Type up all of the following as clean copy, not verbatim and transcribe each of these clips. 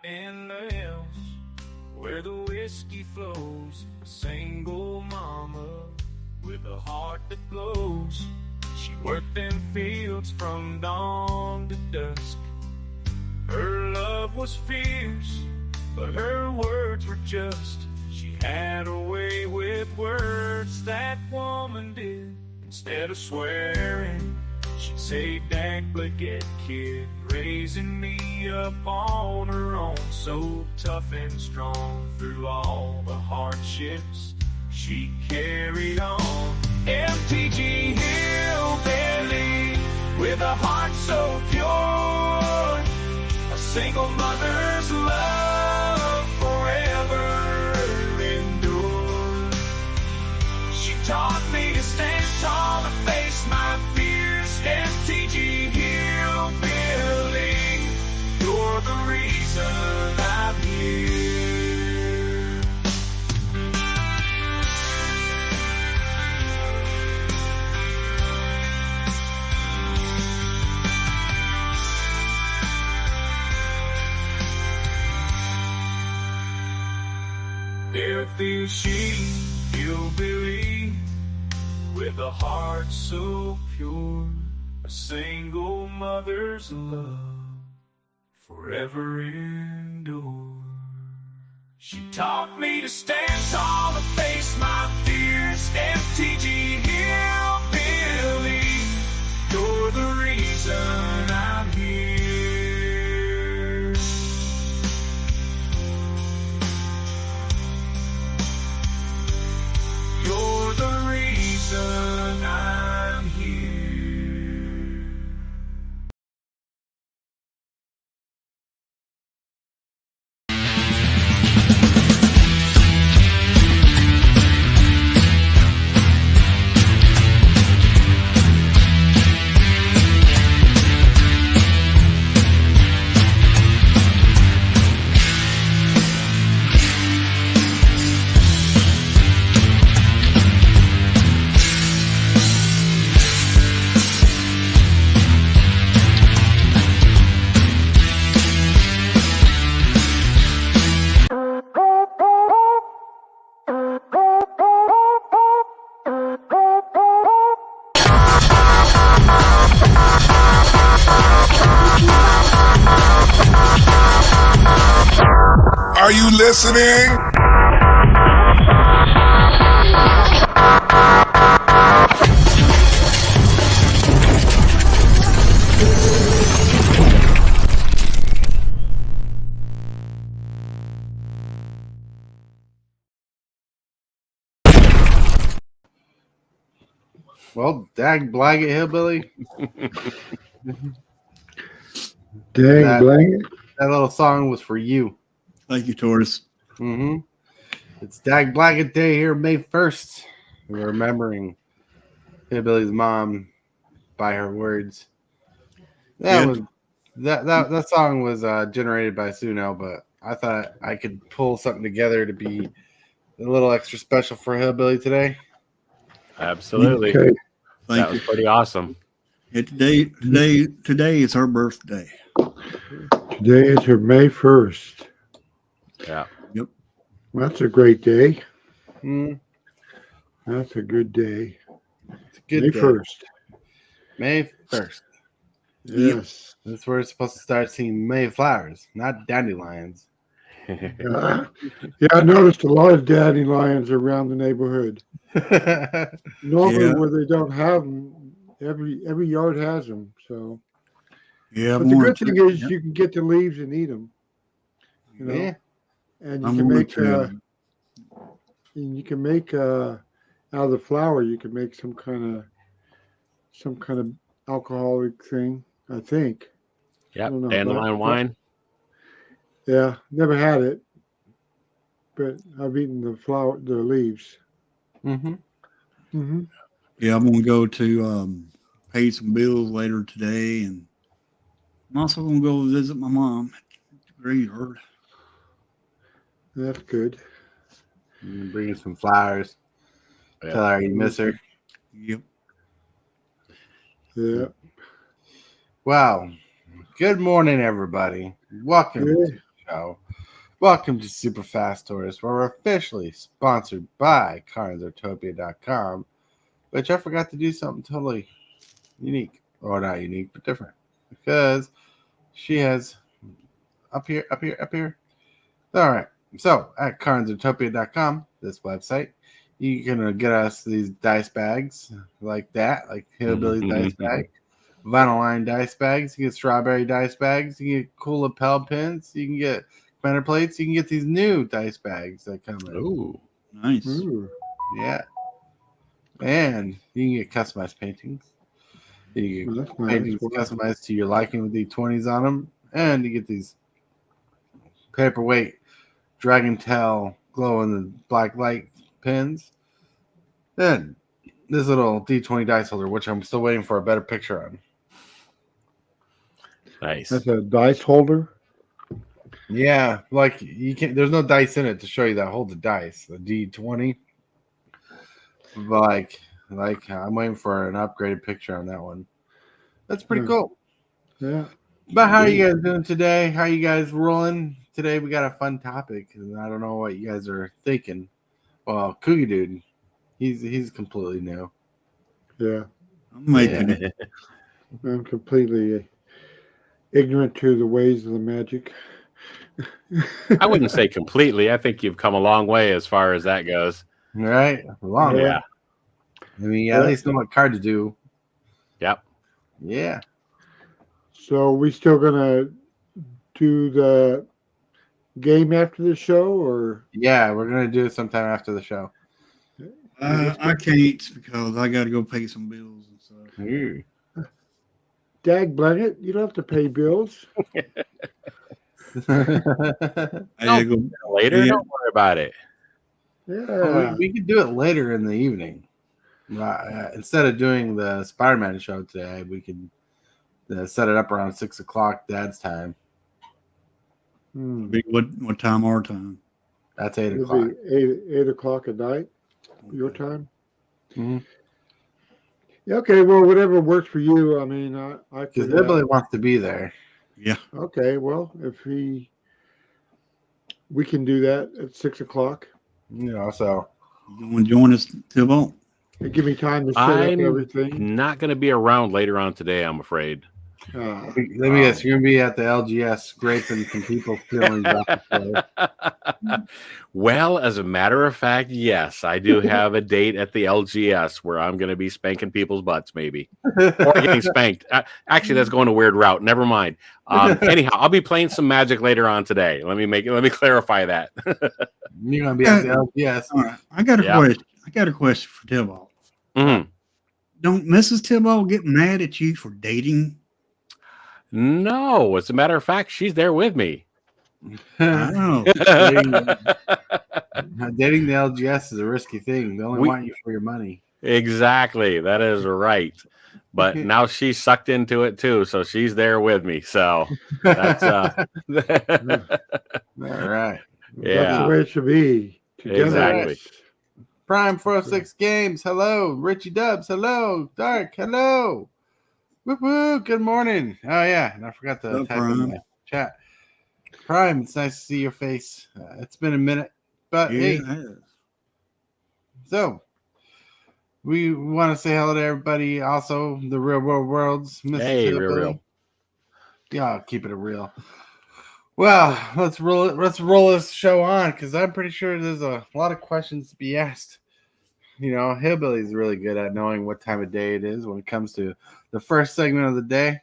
In the hills where the whiskey flows, a single mama with a heart that glows. She worked in fields from dawn to dusk. Her love was fierce, but her words were just. She had a way with words, that woman did. Instead of swearing, she'd say, "Dag, get kid," raising me up on her own, so tough and strong through all the hardships. She carried on. MTG hillbilly with a heart so pure, a single mother's love forever endured. She taught me to stand tall and face my fears. MTG hillbilly, you're the reason I'm here. Filthy she, hillbilly, with a heart so pure, a single mother's love forever endure. She taught me to stand tall and face my fears. MTG hillbilly, you're the reason I'm here. You're the reason I'm here. Are you listening? Well, dag blaggett hillbilly. Dang blanket. That little song was for you. Thank you, Tortoise. Mm-hmm. It's Dag Blaggett Day here, May 1st. We're remembering Hillbilly's mom by her words. That song was generated by Suno, but I thought I could pull something together to be a little extra special for Hillbilly today. Absolutely. Okay. That was pretty awesome. Yeah, today is her birthday. Today is her May 1st. Yeah. Yep. Well, that's a great day. Mm, That's a good day. it's a good May day. 1st. May 1st. Yes. That's where it's supposed to start seeing Mayflowers, not dandelions. Yeah, I noticed a lot of dandelions around the neighborhood. Normally, Yeah. where they don't have them, every yard has them. So, Yeah, but the good thing is you can get the leaves and eat them. You know, Yeah. and you I'm can going make to. out of the flour. You can make some kind of alcoholic thing. I think. Yep. don't know, Dandelion wine. Yeah, never had it, but I've eaten the leaves. Mm-hmm. Mm-hmm. Yeah, I'm going to go to pay some bills later today, and I'm also going to go visit my mom at the graveyard. That's good. Bring her some flowers. Yeah. Tell her you miss her. Yep. Yeah. Wow. Good morning, everybody. Welcome to show. Welcome to Super Fast Tourist, where we're officially sponsored by CardsAutopia.com, which I forgot to do something totally unique. Or not unique, but different. Because she has up here. All right. So at CardsAutopia.com, this website, you can get us these dice bags like that, like Hillbilly dice bag, vinyl line dice bags. You get strawberry dice bags. You get cool lapel pins. You can get banner plates. You can get these new dice bags that come in. Ooh, nice. Ooh. Yeah. And you can get customized paintings. You Well, get that's nice. paintings customized to your liking with the 20s on them. And you get these paperweight dragon tail glow in the black light pins. Then this little D20 dice holder, which I'm still waiting for a better picture on. Nice. That's a dice holder. Yeah, like you can't. There's no dice in it to show you that hold the dice. The D20. Like I'm waiting for an upgraded picture on that one. That's pretty cool. Yeah. But how are you guys doing today? How are you guys rolling? Today we got a fun topic, and I don't know what you guys are thinking. Well, Cougar Dude, he's completely new. Yeah. I'm making it. I'm completely ignorant to the ways of the magic. I wouldn't say completely. I think you've come a long way as far as that goes. Right? Long. Yeah. I mean, at least know what card to do. Yep. Yeah. So we still gonna do the game after the show, or Yeah, we're gonna do it sometime after the show. I can't because I got to go pay some bills and stuff. Ooh. Dag Blanket, you don't have to pay bills. I gotta go. Later, Yeah. don't worry about it. Yeah. we could do it later in the evening. Instead of doing the Spider-Man show today, we could set it up around 6 o'clock Dad's time. What time our time? That's 8 It'll o'clock. be 8 o'clock at night, your time. Mhm. Yeah, okay, well, whatever works for you. I mean, I Because could. everybody wants to be there. Yeah. Okay, well, we can do that at 6 o'clock. You know, so You want to join us, Tibalt? And give me time to set up I'm everything. not going to be around later on today, I'm afraid. let me guess, you're gonna be at the LGS scraping some people's feelings off the floor. Well, as a matter of fact, yes, I do have a date at the LGS where I'm going to be spanking people's butts, maybe, or getting spanked. Actually, that's going a weird route. Never mind. Anyhow, I'll be playing some Magic later on today. Let me clarify that. You're gonna be at the LGS. All right. I got a question. I got a question for Tibalt. Mhm. Don't Mrs. Tibalt get mad at you for dating? No, as a matter of fact, she's there with me. Oh, Dating the LGS is a risky thing. They only want you for your money. Exactly. That is right. But now she's sucked into it too, so she's there with me. So that's All right. That's the way it should be. Together. Exactly. Prime 406 Games. Hello. Richie Dubs. Hello. Dark. Hello. Woo-woo. Good morning. Oh, yeah. And I forgot to Hello, type in Prime. the chat. Prime, it's nice to see your face. It's been a minute. But hey, so we want to say hello to everybody. Also, the Real World Worlds. Hey, real. Yeah, I'll keep it a real. Well, let's roll this show on because I'm pretty sure there's a lot of questions to be asked. You know, Hillbilly's really good at knowing what time of day it is when it comes to the first segment of the day.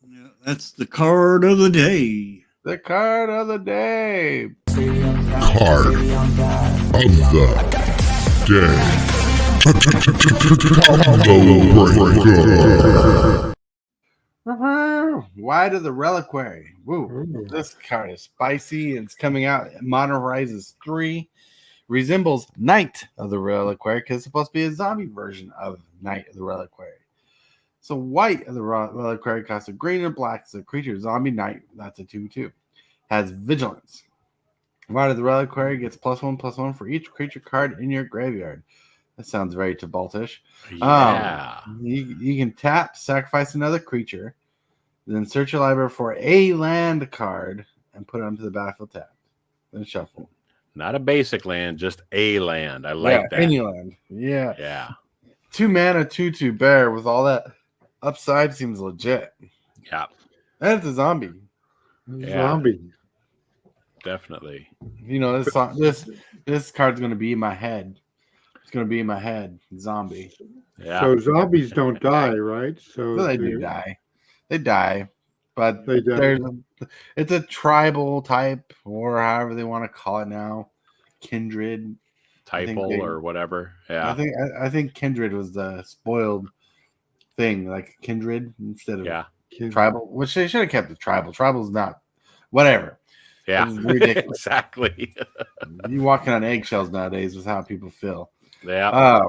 Yeah, that's the card of the day. The card of the day. Card of the day. Wide of the Reliquary. Woo. This card is spicy and it's coming out. Modern Horizons 3 resembles Knight of the Reliquary because it's supposed to be a zombie version of Knight of the Reliquary. So white of the Reliquary costs a green and black. It's a creature zombie knight. That's a 2/2. Has vigilance. White of the Reliquary gets +1/+1 for each creature card in your graveyard. That sounds very Tibaltish. Yeah. You can tap, sacrifice another creature, then search your library for a land card, and put it onto the battlefield tab. Then shuffle. Not a basic land, just a land. I like that. Any land. Yeah. Yeah. 2 mana, 2/2 bear with all that upside seems legit. Yeah. And it's a zombie. Zombie. Definitely. You know, this card's gonna be in my head. It's gonna be in my head. Zombie. Yeah. So zombies don't die, right? So So they do die. They die. But They die. it's a tribal type, or however they want to call it now. Kindred. Typal or whatever. Yeah. I think Kindred was the spoiled thing, like Kindred instead of tribal, which they should have kept the tribal. Tribal's not whatever. Yeah. It's ridiculous. Exactly. You walking on eggshells nowadays with how people feel. Yeah.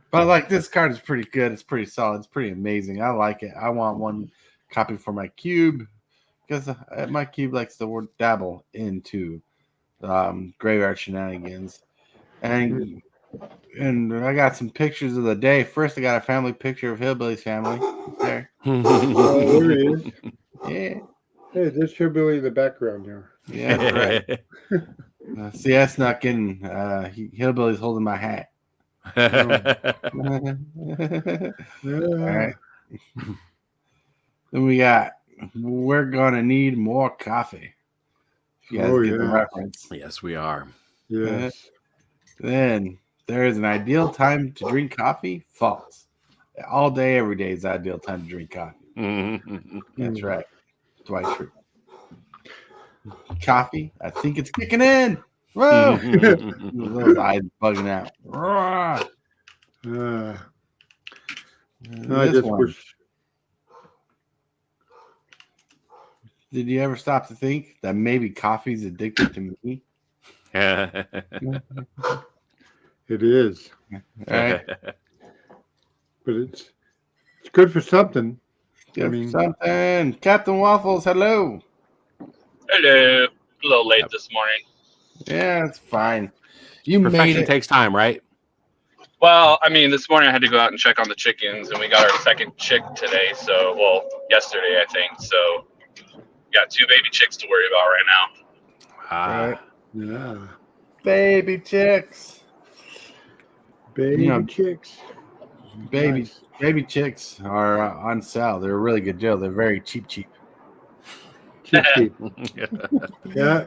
But like this card is pretty good. It's pretty solid. It's pretty amazing. I like it. I want one copy for my cube because my cube likes to dabble into graveyard shenanigans. And I got some pictures of the day. First, I got a family picture of Hillbilly's family there. Oh, there he is. Yeah. Hey, there's Hillbilly in the background here. Yeah, that's right. See, that's not getting Hillbilly's holding my hat. All right. Then we got we're gonna need more coffee. If you guys get the reference. Yes, we are. Yes. Then there is an ideal time to drink coffee. False. All day, every day is the ideal time to drink coffee. That's right. Twice true. Coffee. I think it's kicking in. Whoa! Those eyes bugging out. I just wish. Did you ever stop to think that maybe coffee's addicted to me? It is. All right. But it's good for something. Good for something. Captain Waffles, hello. Hello. A little late this morning. Yeah, it's fine. You Perfection made it. takes time, right? Well, I mean, this morning I had to go out and check on the chickens, and we got our second chick today. So, well, yesterday, I think. So, got 2 baby chicks to worry about right now. Right. Yeah. Baby chicks. Baby chicks. Baby chicks are on sale. They're a really good deal. They're very cheap. Cheap. Yeah.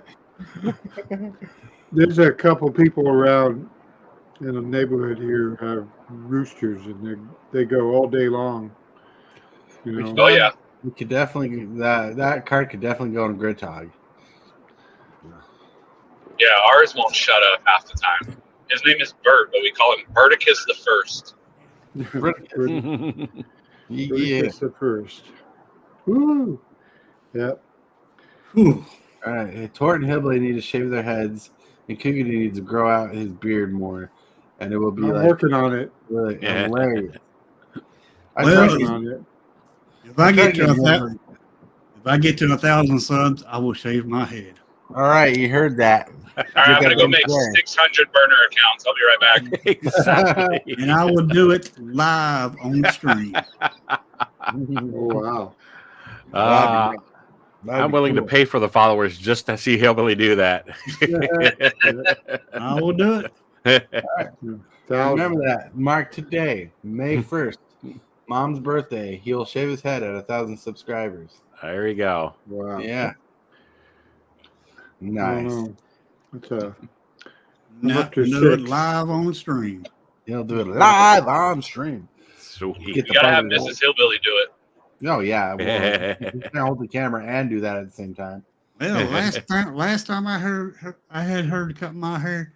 There's a couple people around in the neighborhood here who have roosters, and they go all day long. You know. Oh yeah. We could definitely that card could definitely go on Grid Tog. Yeah, ours won't shut up half the time. His name is Bert, but we call him Berticus the First. Yeah. The first. Woo. Yep. All right. Hey, Tort and Hillbilly need to shave their heads, and Kugity needs to grow out his beard more, and it will be I'm working on it. really hilarious. Well, if I get to 1,000 subs, I will shave my head. All right, you heard that. All right, I'm gonna go make 600 burner accounts. I'll be right back. Exactly. And I will do it live on stream. Oh, Wow. I'm willing to pay for the followers just to see Hillbilly do that. I will do it. Remember that. Mark today, May 1st, Mom's birthday. He'll shave his head at 1,000 subscribers. There you go. wow. Yeah. Nice. Now, do it live on stream. He'll do it live on stream. Sweet. You gotta have Mrs. Hillbilly do it. Oh yeah, you can hold the camera and do that at the same time. Well, last time I had her to cut my hair,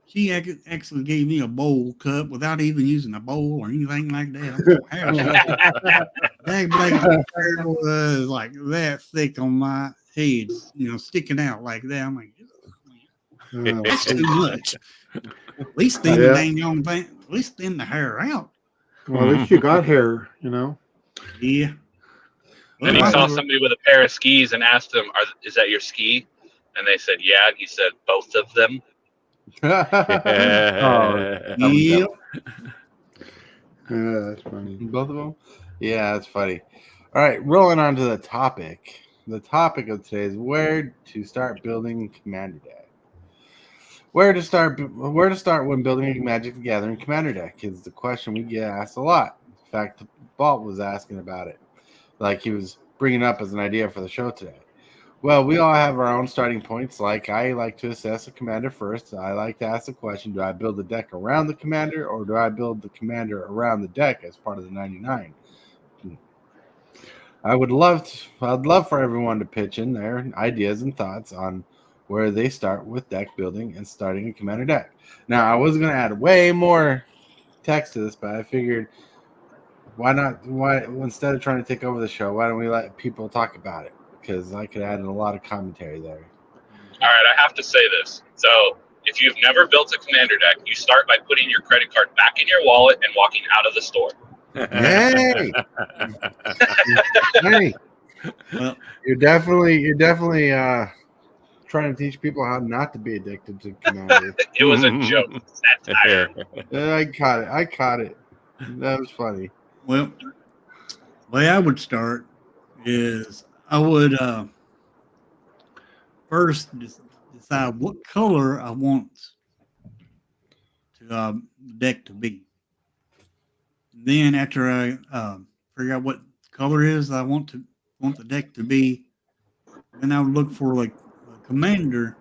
she actually gave me a bowl cut without even using a bowl or anything like that. That hair was like that thick on my head, sticking out like that. I'm like, that's too much. At least thin the dang young thing. At least thin the hair out. Well, at least you got hair, Yeah. And he saw somebody with a pair of skis and asked them, "Is that your ski?" And they said, "Yeah." And he said, "Both of them." Yeah. That's funny. Both of them? Yeah, that's funny. All right, rolling on to the topic. the topic of today is where to start building Commander Deck. Where to start when building a Magic the Gathering Commander Deck is the question we get asked a lot. In fact, Balt was asking about it, like he was bringing up as an idea for the show today. Well, we all have our own starting points. Like, I like to assess a commander first. I like to ask the question, do I build the deck around the commander, or do I build the commander around the deck as part of the 99? I'd love for everyone to pitch in their ideas and thoughts on where they start with deck building and starting a commander deck. Now, I was going to add way more text to this, but I figured, why instead of trying to take over the show, why don't we let people talk about it? Because I could add in a lot of commentary there. All right, I have to say this. So, if you've never built a commander deck, you start by putting your credit card back in your wallet and walking out of the store. Hey, hey! Well, you're definitely trying to teach people how not to be addicted to commander. It was a joke. I caught it. That was funny. Well, the way I would start is I would first decide what color I want the deck to be. Then after I figure out what color is I want the deck to be, then I would look for like a commander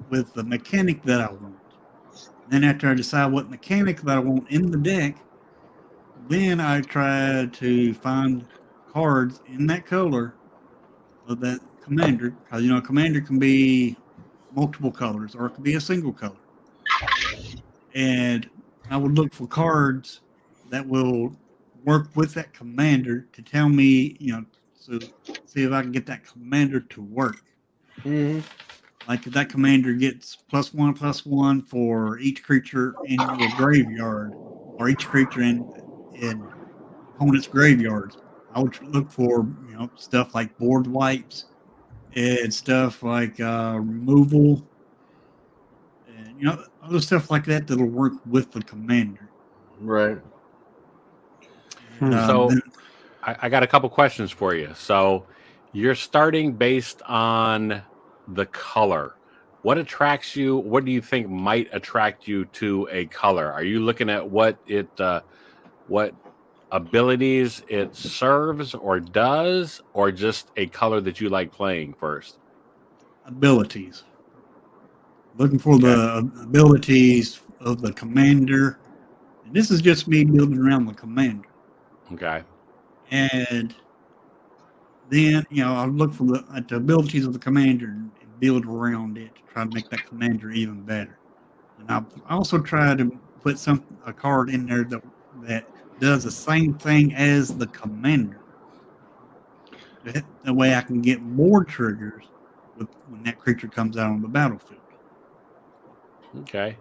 with the mechanic that I want. Then after I decide what mechanic that I want in the deck, then I try to find cards in that color of that commander, because a commander can be multiple colors or it can be a single color. And I would look for cards that will work with that commander to tell me, so see if I can get that commander to work. Mm-hmm. Like if that commander gets +1/+1 for each creature in your graveyard, or each creature in opponent's graveyards, I would look for stuff like board wipes and stuff like removal, and other stuff like that that'll work with the commander. Right. So I got a couple questions for you. So you're starting based on the color. What attracts you? What do you think might attract you to a color? Are you looking at what abilities it serves or does, or just a color that you like playing first? Abilities. Looking for the abilities of the commander. And this is just me building around the commander. Okay. And then, I'll look for the abilities of the commander and build around it to try to make that commander even better. And I'll also try to put a card in there that does the same thing as the commander. That way I can get more triggers when that creature comes out on the battlefield. Okay.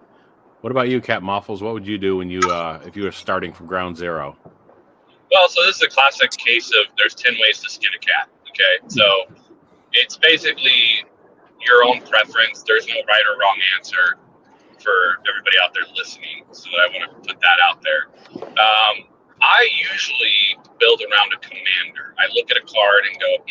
What about you, Captain Moffles? What would you do when if you were starting from ground zero? Well, so this is a classic case of there's 10 ways to skin a cat. Okay, so it's basically your own preference. There's no right or wrong answer for everybody out there listening. So I want to put that out there. I usually build around a commander. I look at a card and go,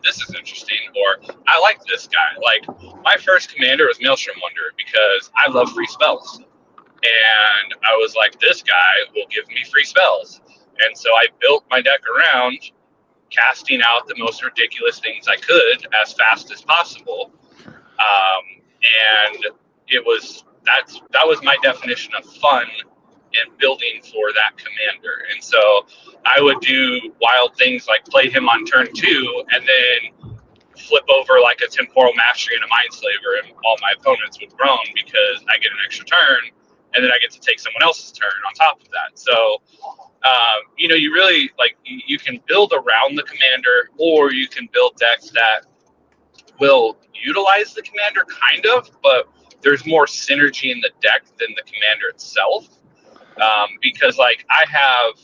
this is interesting, or I like this guy. Like, my first commander was Maelstrom Wonder because I love free spells. And I was like, this guy will give me free spells. And so I built my deck around casting out the most ridiculous things I could as fast as possible. And that was my definition of fun in building for that commander. And so I would do wild things like play him on turn 2 and then flip over like a Temporal Mastery and a Mindslaver, and all my opponents would groan because I get an extra turn, and then I get to take someone else's turn on top of that. So, you really, you can build around the commander, or you can build decks that will utilize the commander, kind of, but there's more synergy in the deck than the commander itself. Because, I have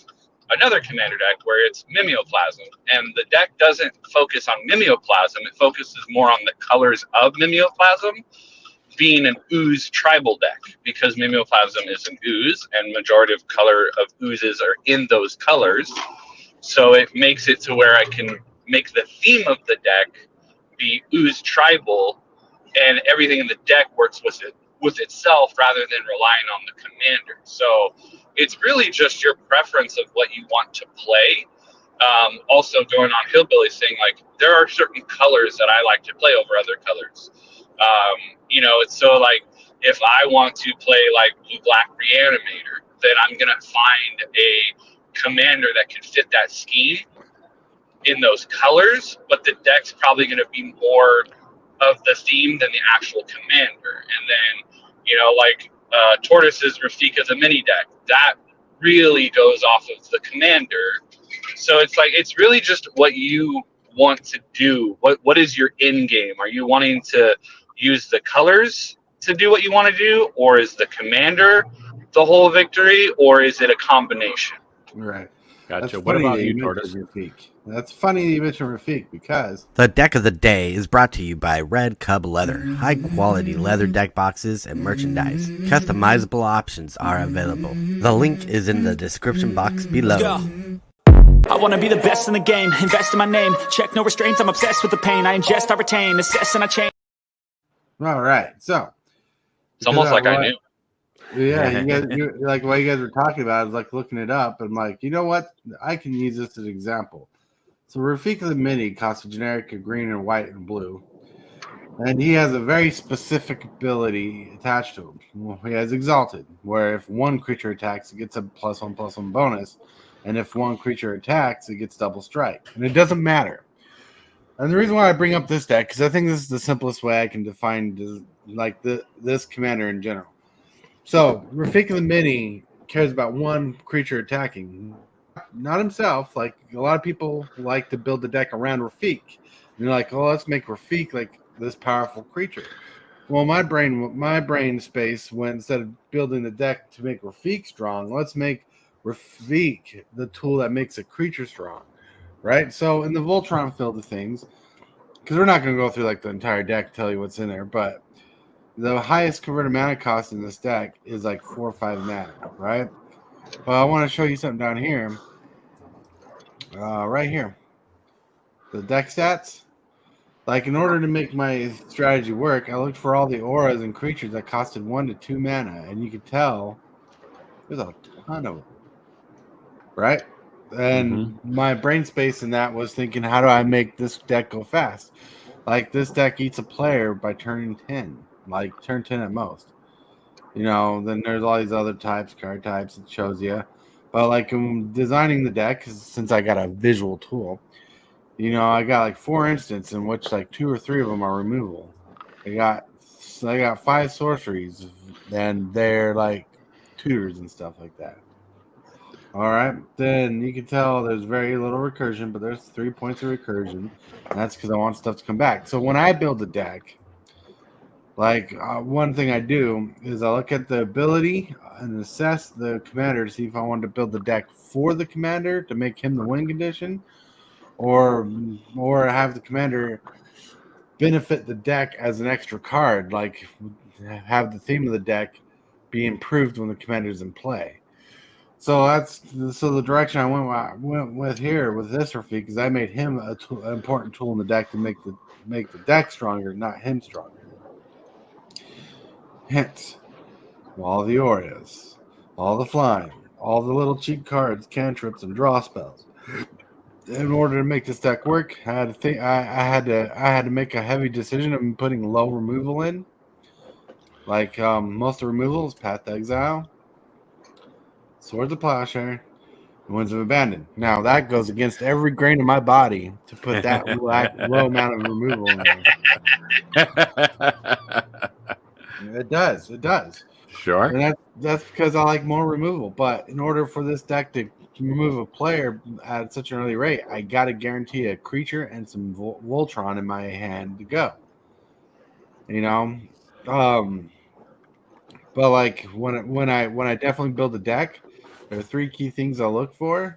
another commander deck where it's Mimeoplasm, and the deck doesn't focus on Mimeoplasm. It focuses more on the colors of Mimeoplasm, being an ooze tribal deck, because Mimeoplasm is an ooze, and majority of color of oozes are in those colors. So it makes it to where I can make the theme of the deck be ooze tribal, and everything in the deck works with itself rather than relying on the commander. So it's really just your preference of what you want to play. Also going on Hillbilly's thing, like there are certain colors that I like to play over other colors. It's so like if I want to play like Blue Black Reanimator, then I'm gonna find a commander that can fit that scheme in those colors, but the deck's probably gonna be more of the theme than the actual commander. And then, Tortoise's Rafika the mini deck, that really goes off of the commander. So it's like, it's really just what you want to do. What is your end game? Are you wanting to use the colors to do what you want to do, or is the commander the whole victory, or is it a combination? Right. Gotcha. What about you, Tortoise? That's funny you mentioned Rafik, because The deck of the day is brought to you by Redcubleather. High quality leather deck boxes and merchandise. Customizable options are available. The link is in the description box below. I wanna be the best in the game, invest in my name, check no restraints, I'm obsessed with the pain, I ingest, I retain, assess and I change. all right. So It's almost like I knew. yeah, like what you guys were talking about, I was like looking it up. I'm like, you know what? I can use this as an example. So Rafika the Mini costs a generic of green and white and blue. And he has a very specific ability attached to him. Well, he has Exalted, where if one creature attacks, it gets a +1/+1 bonus. And if one creature attacks, it gets double strike. And it doesn't matter. And the reason why I bring up this deck, because I think this is the simplest way I can define this commander in general. So Rafika the Mini cares about one creature attacking, not himself. Like a lot of people like to build the deck around Rafik. And they're like, oh, let's make Rafik like this powerful creature. Well, my brain space went, instead of building the deck to make Rafik strong, let's make Rafik the tool that makes a creature strong, right? So in the Voltron field of things, because we're not going to go through like the entire deck to tell you what's in there, but the highest converted mana cost in this deck is like 4 or 5 mana, right? Well, I want to show you something down here, right here. The deck stats. Like, in order to make my strategy work, I looked for all the auras and creatures that costed 1 to 2 mana, and you could tell there's a ton of them, right? And my brain space in that was thinking, how do I make this deck go fast? Like, this deck eats a player by turning 10, like turn 10 at most. Then there's all these other card types it shows you. But like, in designing the deck, since I got a visual tool, I got like 4 instances in which like 2 or 3 of them are removable. I got 5 sorceries, and they're like tutors and stuff like that. All right, then you can tell there's very little recursion, but there's 3 points of recursion. And that's because I want stuff to come back. So when I build a deck, like one thing I do is I look at the ability and assess the commander to see if I want to build the deck for the commander to make him the win condition, or have the commander benefit the deck as an extra card, like have the theme of the deck be improved when the commander is in play. So the direction I went with here with this Rafi, because I made him an important tool in the deck to make the deck stronger, not him stronger. Hence, all the auras, all the flying, all the little cheat cards, cantrips, and draw spells. In order to make this deck work, I had to make a heavy decision of putting low removal in. Like most of the removal is Path to Exile, Swords of Plowshare, and Winds of Abandon. Now that goes against every grain of my body to put that low amount of removal in there. It does. Sure. And that's because I like more removal. But in order for this deck to remove a player at such an early rate, I got to guarantee a creature and some Voltron in my hand to go. But like when I definitely build a deck, there are 3 key things I look for.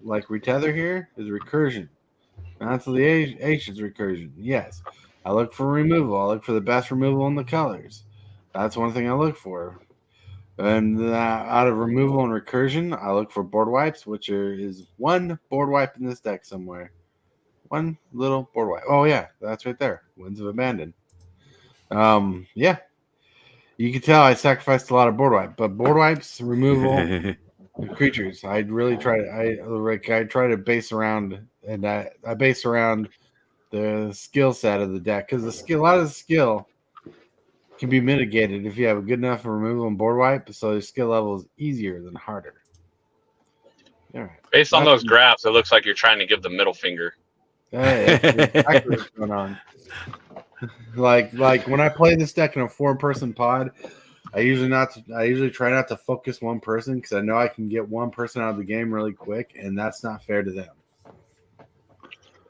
Like Retether here is recursion. That's the Ancient's recursion. Yes. I look for removal. I look for the best removal in the colors. That's one thing I look for. And out of removal and recursion, I look for board wipes, which is 1 board wipe in this deck somewhere. One little board wipe. Oh yeah, that's right there. Winds of Abandon. Yeah. You can tell I sacrificed a lot of board wipe, but board wipes, removal, creatures. I really try to I try to base around, and I base around the skill set of the deck, because a lot of the skill can be mitigated if you have a good enough removal and board wipe, so your skill level is easier than harder. All right. Based on those graphs, it looks like you're trying to give the middle finger. That's exactly what's going on. Like when I play this deck in a 4-person pod, I usually try not to focus one person, because I know I can get one person out of the game really quick, and that's not fair to them.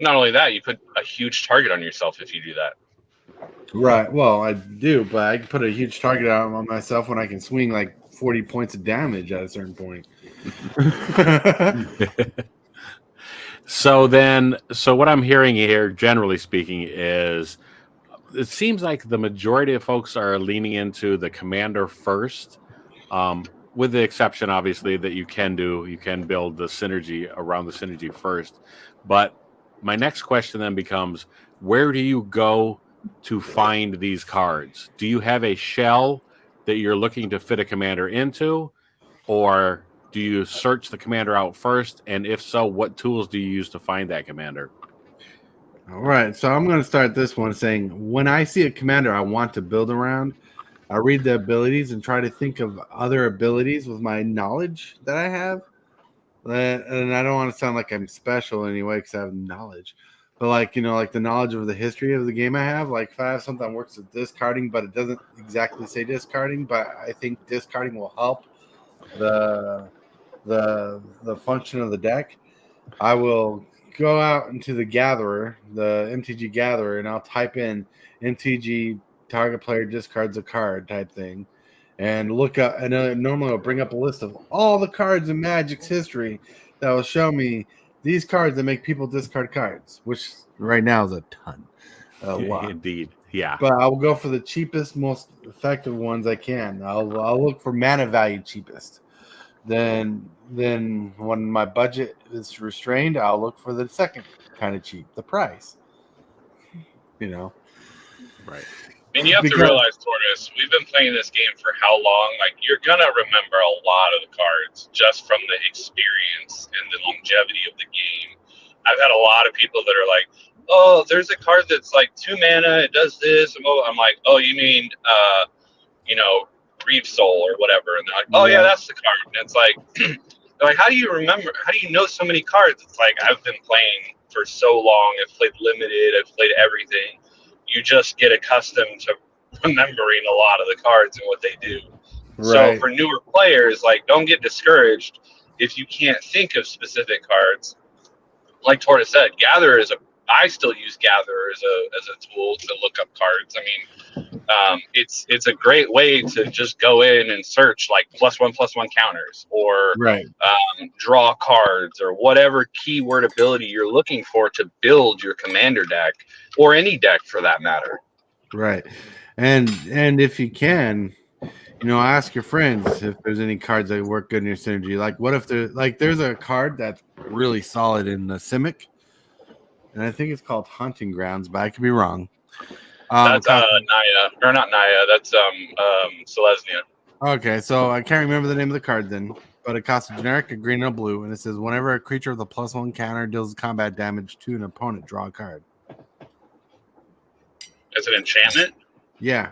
Not only that, you put a huge target on yourself if you do that. Right. Well, I do, but I can put a huge target out on myself when I can swing like 40 points of damage at a certain point. So what I'm hearing here, generally speaking, is it seems like the majority of folks are leaning into the commander first, with the exception, obviously, that you can build the synergy around the synergy first. But my next question then becomes, where do you go to find these cards? Do you have a shell that you're looking to fit a commander into, or do you search the commander out first? And if so, what tools do you use to find that commander? All right, so I'm going to start this one saying, when I see a commander I want to build around, I read the abilities and try to think of other abilities with my knowledge that I have. And I don't want to sound like I'm special anyway, because I have knowledge. But like the knowledge of the history of the game I have. Like if I have something that works with discarding, but it doesn't exactly say discarding, but I think discarding will help the function of the deck, I will go out into the Gatherer, the MTG Gatherer, and I'll type in MTG target player discards a card type thing, and look up. And normally I'll bring up a list of all the cards in Magic's history that will show me these cards that make people discard cards, which right now is a ton. A lot. Indeed. Yeah. But I will go for the cheapest, most effective ones I can. I'll look for mana value cheapest. Then when my budget is restrained, I'll look for the second kind of cheap, the price. Right. And you have to realize, Tortoise, we've been playing this game for how long? Like, you're gonna remember a lot of the cards just from the experience and the longevity of the game. I've had a lot of people that are like, "Oh, there's a card that's like 2 mana, it does this," and I'm like, "Oh, you mean Reeve Soul or whatever," and they're like, "Oh yeah, that's the card." And it's like, they're like, how do you know so many cards? It's like, I've been playing for so long. I've played limited. I've played everything. You just get accustomed to remembering a lot of the cards and what they do. Right. So for newer players, like, don't get discouraged if you can't think of specific cards. Like Tortoise said, I still use Gatherer as a tool to look up cards. I mean, it's a great way to just go in and search like +1/+1 counters, or draw cards, or whatever keyword ability you're looking for to build your commander deck, or any deck for that matter. Right. And if you can, ask your friends if there's any cards that work good in your synergy. Like, what if there's a card that's really solid in the Simic, and I think it's called Hunting Grounds, but I could be wrong. That's Naya, or not Naya. That's Selesnya. Okay, so I can't remember the name of the card then, but it costs a generic, a green, and a blue, and it says whenever a creature with a +1 counter deals combat damage to an opponent, draw a card. It's an enchantment? Yeah.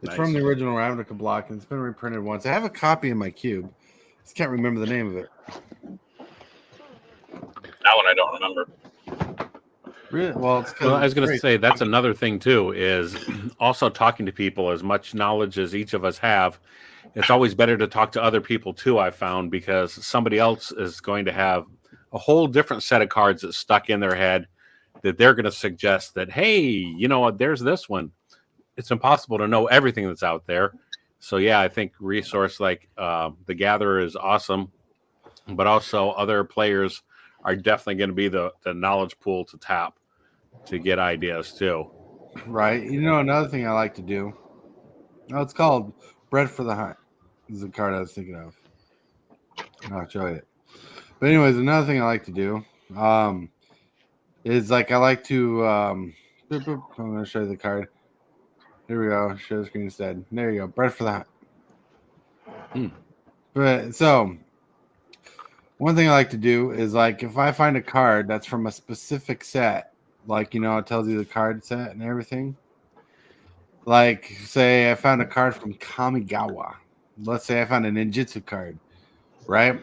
It's from the original Ravnica block, and it's been reprinted once. I have a copy in my cube. Just can't remember the name of it. That one I don't remember. Really? Well, I was going to say, that's another thing too, is also talking to people. As much knowledge as each of us have, it's always better to talk to other people too, I've found, because somebody else is going to have a whole different set of cards that's stuck in their head that they're going to suggest that, hey, there's this one. It's impossible to know everything that's out there. So yeah, I think resource like the Gatherer is awesome, but also other players are definitely going to be the knowledge pool to tap to get ideas too. Right. Another thing I like to do. Oh, it's called Bread for the Hunt. This is the card I was thinking of. I'll show you it. But anyways, another thing I like to do. is like I like to. Boop, boop. I'm going to show you the card. Here we go. Show screen instead. There you go. Bread for that. But so one thing I like to do is like if I find a card that's from a specific set, like it tells you the card set and everything. Like say I found a card from Kamigawa. Let's say I found a ninjutsu card, right?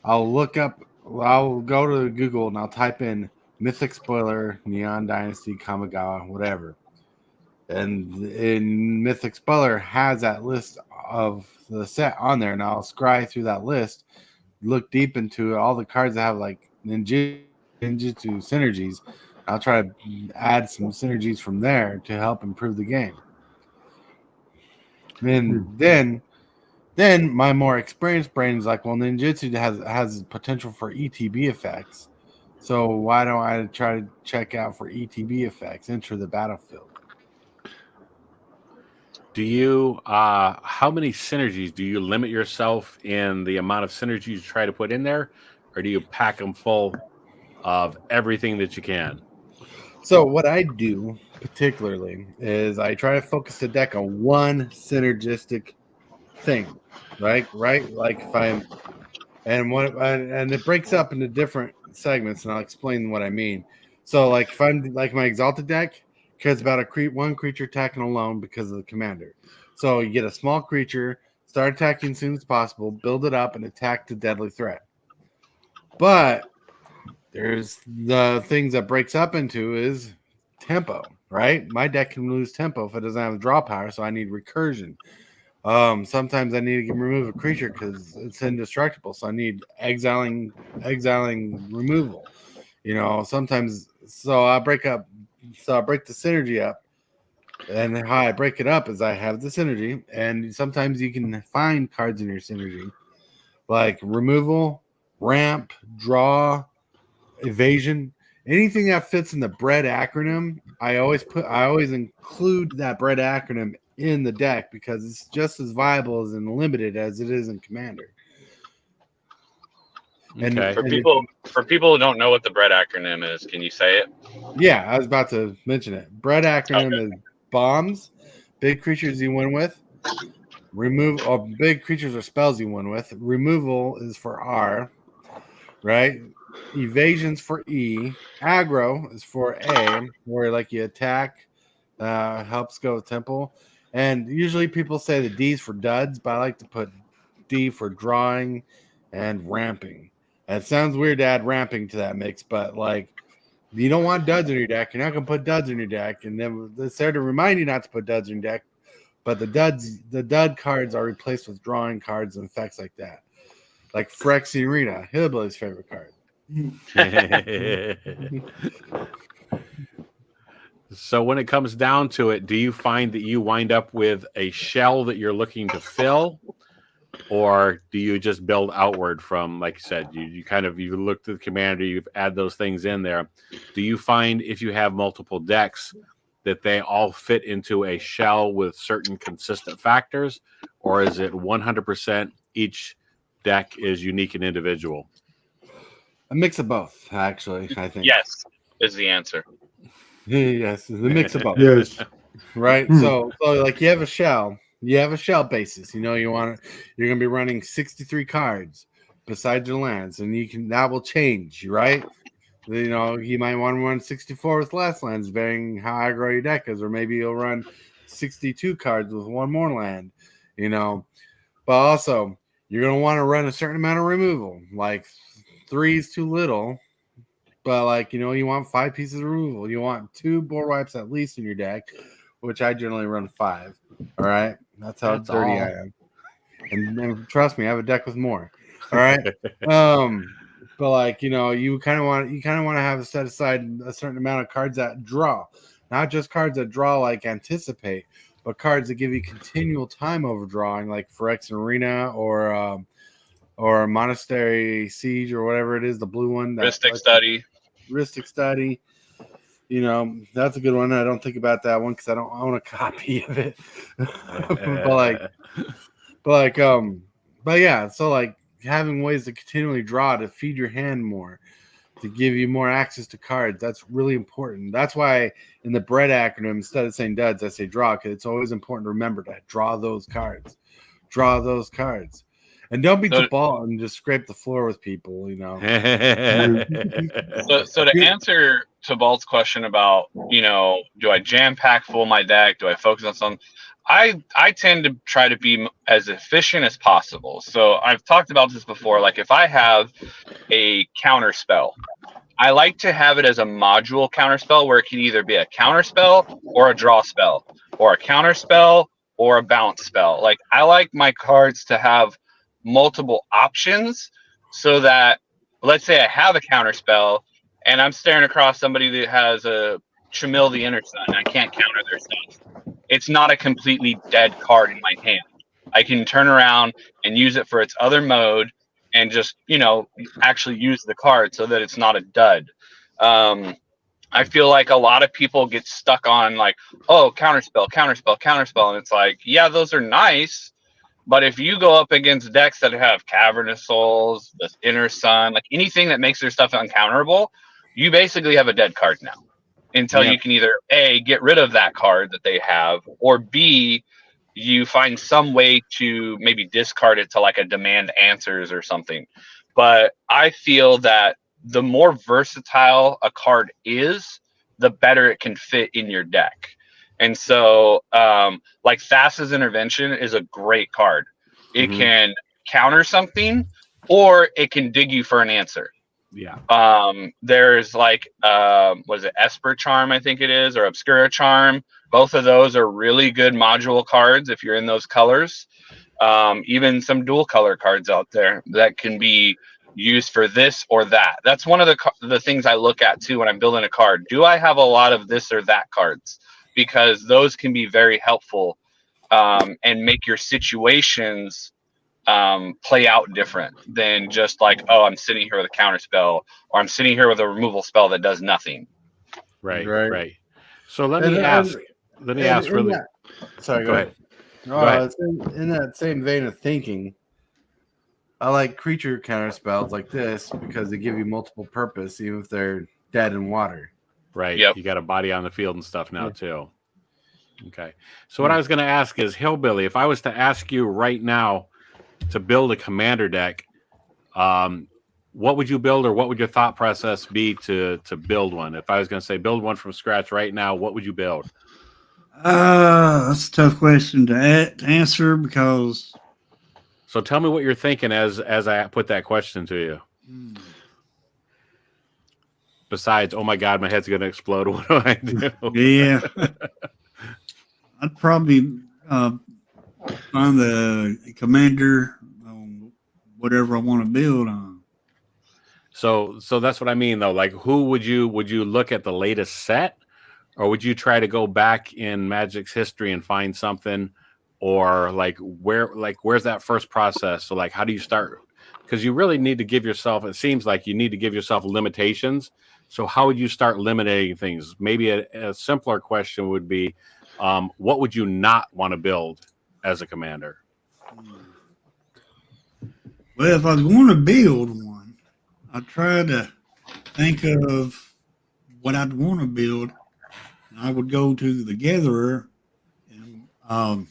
I'll go to Google and I'll type in Mythic Spoiler, Neon Dynasty, Kamigawa, whatever. And in Mythic Spoiler has that list of the set on there, and I'll scry through that list, look deep into all the cards that have like ninjutsu synergies. I'll try to add some synergies from there to help improve the game. And then my more experienced brain is like, well, ninjutsu has potential for ETB effects. So why don't I try to check out for ETB effects, enter the battlefield? Do you how many synergies do you limit yourself in the amount of synergies you try to put in there, or do you pack them full of everything that you can? So what I do particularly is I try to focus the deck on one synergistic thing, right? Like if I'm and it breaks up into different segments, and I'll explain what I mean. So like if I'm like my exalted deck cares about one creature attacking alone because of the commander. So you get a small creature, start attacking as soon as possible, build it up, and attack the deadly threat. But there's the things that breaks up into is tempo, right? My deck can lose tempo if it doesn't have draw power, so I need recursion. Sometimes I need to remove a creature because it's indestructible, so I need exiling removal. Sometimes I break the synergy up, and how I break it up is I have the synergy, and sometimes you can find cards in your synergy like removal, ramp, draw, evasion, anything that fits in the bread acronym. I always include that bread acronym in the deck because it's just as viable as in limited as it is in commander. Okay. For people who don't know what the bread acronym is, can you say it? Yeah, I was about to mention it. Bread acronym is bombs, big creatures you win with. Big creatures or spells you win with. Removal is for R, right? Evasion's for E. Aggro is for A, where like you attack, helps go with temple. And usually people say the D's for duds, but I like to put D for drawing and ramping. And it sounds weird to add ramping to that mix, but like you don't want duds in your deck. You're not going to put duds in your deck. And then it's there to remind you not to put duds in your deck. But the dud cards are replaced with drawing cards and effects like that. Like Phyrexian Arena, Hillbilly's favorite card. So when it comes down to it, do you find that you wind up with a shell that you're looking to fill, or do you just build outward from, like you said, you look to the commander, you add those things in there? Do you find if you have multiple decks that they all fit into a shell with certain consistent factors, or is it 100% each deck is unique and individual? A mix of both, actually, I think. Yes, is the answer. Yes, the mix of both. Yes. Right. So like you have a shell basis. You're gonna be running 63 cards besides your lands, and that will change, right? You might want to run 64 with less lands, varying how aggro your deck is, or maybe you'll run 62 cards with one more land, But also you're gonna want to run a certain amount of removal, like 3 is too little. But like, you want 5 pieces of removal. You want 2 board wipes at least in your deck, which I generally run 5. All right. That's how dirty I am. And trust me, I have a deck with more. All right. But like, you kind of want to have set aside a certain amount of cards that draw, not just cards that draw like anticipate, but cards that give you continual time over drawing, like Phyrexian Arena or Monastery Siege or whatever it is, the blue one. Rhystic Study. That's a good one. I don't think about that one because I don't own a copy of it. but yeah, so like having ways to continually draw to feed your hand more. to give you more access to cards. That's really important. That's why in the bread acronym, instead of saying duds, I say draw, because it's always important to remember to draw those cards. Draw those cards. And don't beat the ball and just scrape the floor with people, you know. So to answer to Balt's question about, you know, do I jam pack full my deck? Do I focus on something? I tend to try to be as efficient as possible. So I've talked about this before. Like if I have a counter spell, I like to have it as a module counter spell where it can either be a counter spell or a draw spell, or a counter spell or a bounce spell. Like I like my cards to have multiple options, so that let's say I have a counter spell and I'm staring across somebody that has a Tramiel the Inner Sun and I can't counter their stuff. It's not a completely dead card in my hand. I can turn around and use it for its other mode and just, you know, actually use the card so that it's not a dud. I feel like a lot of people get stuck on like, oh, counterspell, counterspell, counterspell. And it's like, yeah, those are nice. But if you go up against decks that have Cavernous Souls, the Inner Sun, like anything that makes their stuff uncounterable, you basically have a dead card now. Until you can either A, get rid of that card that they have, or B, you find some way to maybe discard it to like a demand answers or something. But I feel that the more versatile a card is, the better it can fit in your deck. And so like Thassa's Intervention is a great card. It can counter something, or it can dig you for an answer. Yeah. There's like was it Esper Charm, I think it is, or Obscura Charm. Both of those are really good module cards if you're in those colors. Even some dual color cards out there that can be used for this or that. That's one of the things I look at too when I'm building a card. Do I have a lot of this or that cards? Because those can be very helpful and make your situations play out different than just like, oh, I'm sitting here with a counter spell, or I'm sitting here with a removal spell that does nothing. Right. So let me ask really. Sorry, go ahead. Go ahead. In that same vein of thinking, I like creature counter spells like this because they give you multiple purpose, even if they're dead in water. Right. Yep. You got a body on the field and stuff now too. Okay. So what I was going to ask is, Hillbilly, if I was to ask you right now to build a commander deck, what would you build, or what would your thought process be to build one? If I was going to say build one from scratch right now, what would you build? That's a tough question to answer because. So tell me what you're thinking as I put that question to you. Besides, oh my God, my head's going to explode. What do I do? Yeah. I'd probably find the commander on whatever I want to build on. So that's what I mean, though. Like, who would you look at the latest set, or would you try to go back in Magic's history and find something, or where's that first process? So like, how do you start? Because you really need to give yourself. It seems like you need to give yourself limitations. So how would you start eliminating things? Maybe a simpler question would be, what would you not want to build as a commander? Well, if I was going to build one, I'd try to think of what I'd want to build. I would go to the Gatherer and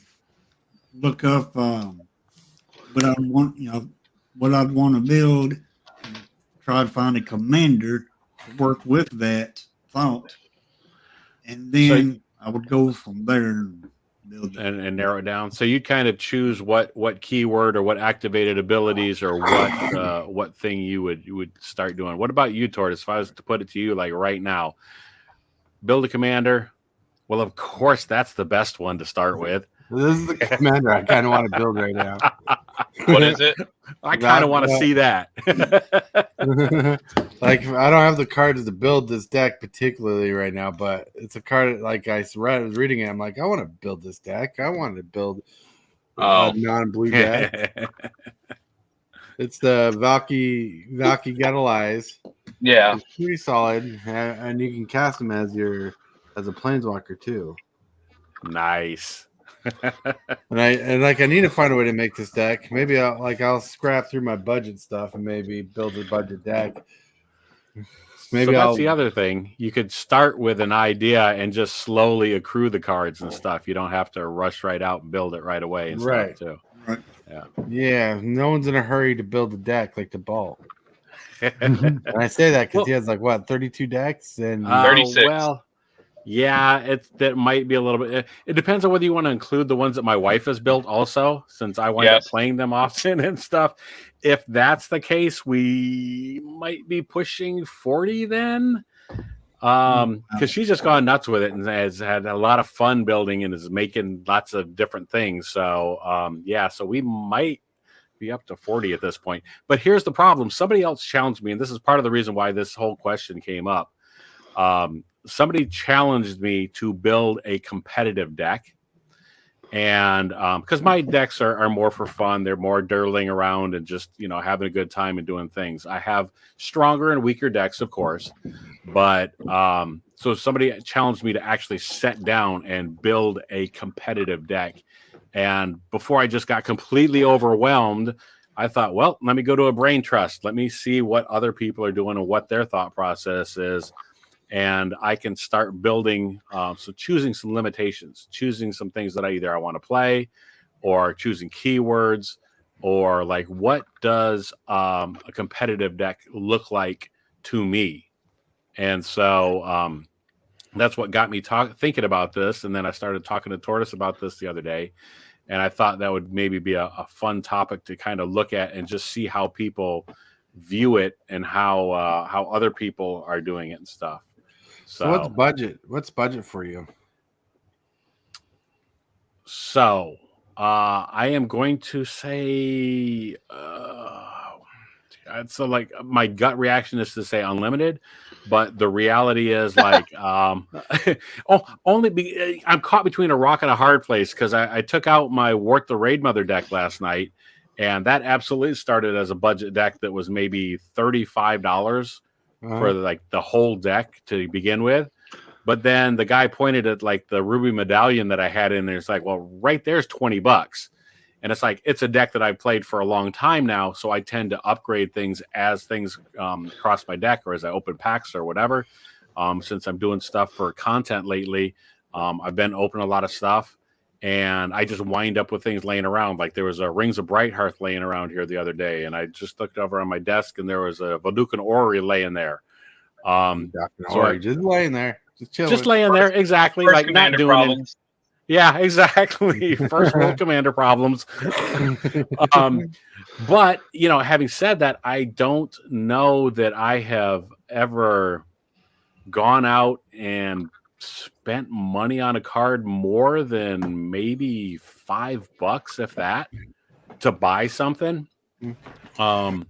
look up what I'd want, what I'd want to build, and try to find a commander to work with that thought, and then I would go from there and build it. And narrow it down. So you kind of choose what keyword or what activated abilities or what thing you would start doing. What about you, Tortoise? If I was to put it to you like right now, build a commander. Well, of course, that's the best one to start with. This is the commander I kind of want to build right now. What is it? I kind of want to see that. Like, I don't have the cards to build this deck particularly right now, but it's a card like I was reading it. I'm like, I want to build this deck. I want to build a non-blue deck. It's the Valky Getalize. Yeah, it's pretty solid, and you can cast him as a planeswalker too. Nice. and I need to find a way to make this deck. Maybe I'll scrap through my budget stuff and maybe build a budget deck. Maybe so that's I'll- the other thing. You could start with an idea and just slowly accrue the cards and stuff. You don't have to rush right out and build it right away and Right. stuff too. Right. Yeah, no one's in a hurry to build a deck like the Balt. And I say that because he has like what 32 decks and 36. Well, yeah, that might be a little bit. It depends on whether you want to include the ones that my wife has built also, since I wind up Yes. playing them often and stuff. If that's the case, we might be pushing 40 then. Because she's just gone nuts with it and has had a lot of fun building and is making lots of different things. So yeah, so we might be up to 40 at this point. But here's the problem. Somebody else challenged me, and this is part of the reason why this whole question came up. Somebody challenged me to build a competitive deck. And because my decks are more for fun, they're more dirtling around and just, having a good time and doing things. I have stronger and weaker decks, of course. But so somebody challenged me to actually sit down and build a competitive deck. And before I just got completely overwhelmed, I thought, well, let me go to a brain trust. Let me see what other people are doing and what their thought process is. And I can start building, so choosing some limitations, choosing some things that I want to play, or choosing keywords, or like what does a competitive deck look like to me? And so that's what got me thinking about this. And then I started talking to Tortoise about this the other day. And I thought that would maybe be a fun topic to kind of look at and just see how people view it and how other people are doing it and stuff. So what's budget? What's budget for you? So I am going to say so like my gut reaction is to say unlimited, but the reality is like I'm caught between a rock and a hard place because I took out my Wart the Raid Mother deck last night, and that absolutely started as a budget deck that was maybe $35 for like the whole deck to begin with. But then the guy pointed at like the ruby medallion that I had in there. It's like, well, right there's $20. And it's like, it's a deck that I've played for a long time now. So I tend to upgrade things as things cross my deck or as I open packs or whatever. Since I'm doing stuff for content lately, I've been opening a lot of stuff. And I just wind up with things laying around. Like there was a Rings of Brighthearth laying around here the other day. And I just looked over on my desk and there was a Valdukan Ori laying there. Just laying there. Just chilling. Just laying there. Exactly. First Like not doing problems. Yeah, exactly. First world commander problems. But, having said that, I don't know that I have ever gone out and spent money on a card more than maybe $5, if that, to buy something. So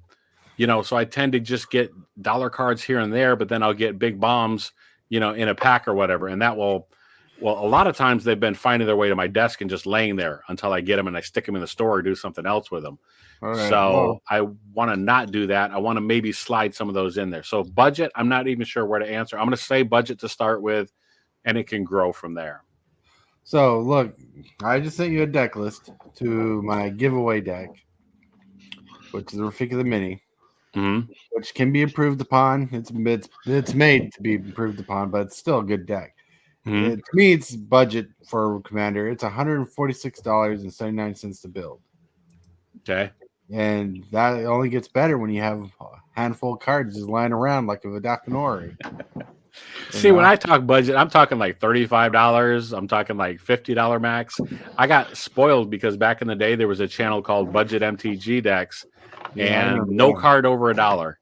I tend to just get dollar cards here and there, but then I'll get big bombs, in a pack or whatever. And that will, a lot of times they've been finding their way to my desk and just laying there until I get them and I stick them in the store or do something else with them. Right. So I want to not do that. I want to maybe slide some of those in there. So budget, I'm not even sure where to answer. I'm going to say budget to start with, and it can grow from there. So look, I just sent you a deck list to my giveaway deck, which is the Rafika the Mini, which can be improved upon. It's made to be improved upon, but it's still a good deck. To me, it's budget for Commander. It's $146.79 to build. Okay. And that only gets better when you have a handful of cards just lying around like a Vadakanori. See, when I talk budget, I'm talking like $35. I'm talking like $50 max. I got spoiled because back in the day, there was a channel called Budget MTG Decks and no card over $1.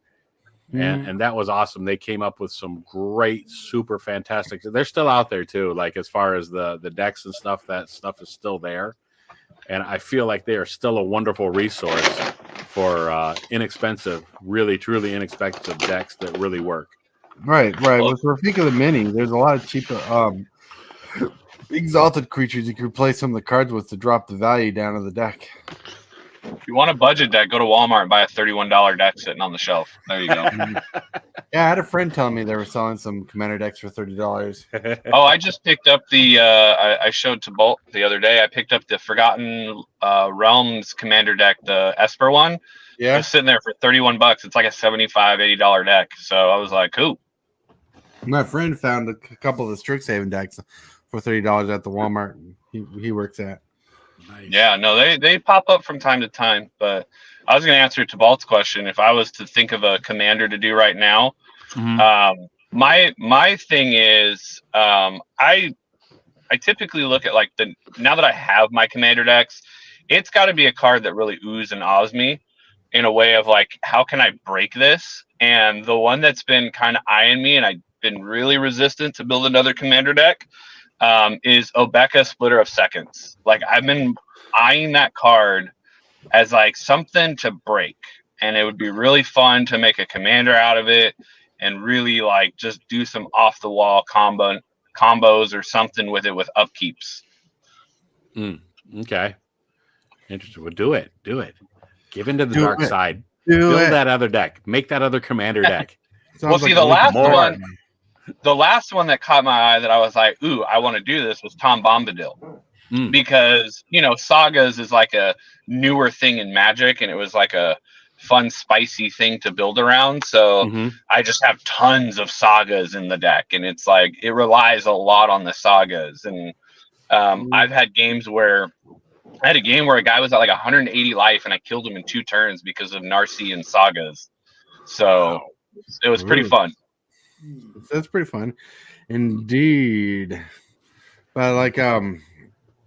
And that was awesome. They came up with some great, super fantastic. They're still out there too. Like as far as the decks and stuff, that stuff is still there. And I feel like they are still a wonderful resource for inexpensive, really, truly inexpensive decks that really work. Right. With Rafika the Mini, there's a lot of cheap exalted creatures you can replace some of the cards with to drop the value down of the deck. If you want a budget deck, go to Walmart and buy a $31 deck sitting on the shelf. There you go. Yeah, I had a friend telling me they were selling some commander decks for $30. Oh, I just picked up the. I showed to Bolt the other day. I picked up the Forgotten Realms commander deck, the Esper one. Yeah, It's sitting there for $31. It's like a $75, $80 deck. So I was like, cool. my friend found a couple of the Strixhaven decks for $30 at the Walmart he works at. Nice. Yeah, no, they pop up from time to time. But I was going to answer to Balt's question. If I was to think of a commander to do right now, my thing is I typically look at like now that I have my commander decks, it's got to be a card that really oohs and ahs me in a way of like, how can I break this? And the one that's been kind of eyeing me and I've been really resistant to build another commander deck is Obeka, Splitter of Seconds. Like, I've been eyeing that card as like something to break, and it would be really fun to make a commander out of it and really like just do some off the wall combos or something with it with upkeeps. Okay, interesting. Well, do it. Give into the Do dark it. side. Do Build it. that other deck. Make that other commander deck. Well, see, the last one that caught my eye that I was like, ooh, I want to do this was Tom Bombadil. Because, Sagas is like a newer thing in Magic, and it was like a fun, spicy thing to build around. So I just have tons of Sagas in the deck, and it's like it relies a lot on the Sagas. And I've had games where I had a game where a guy was at like 180 life, and I killed him in 2 turns because of Narcy and Sagas. So it was pretty fun. That's pretty fun, indeed. But like,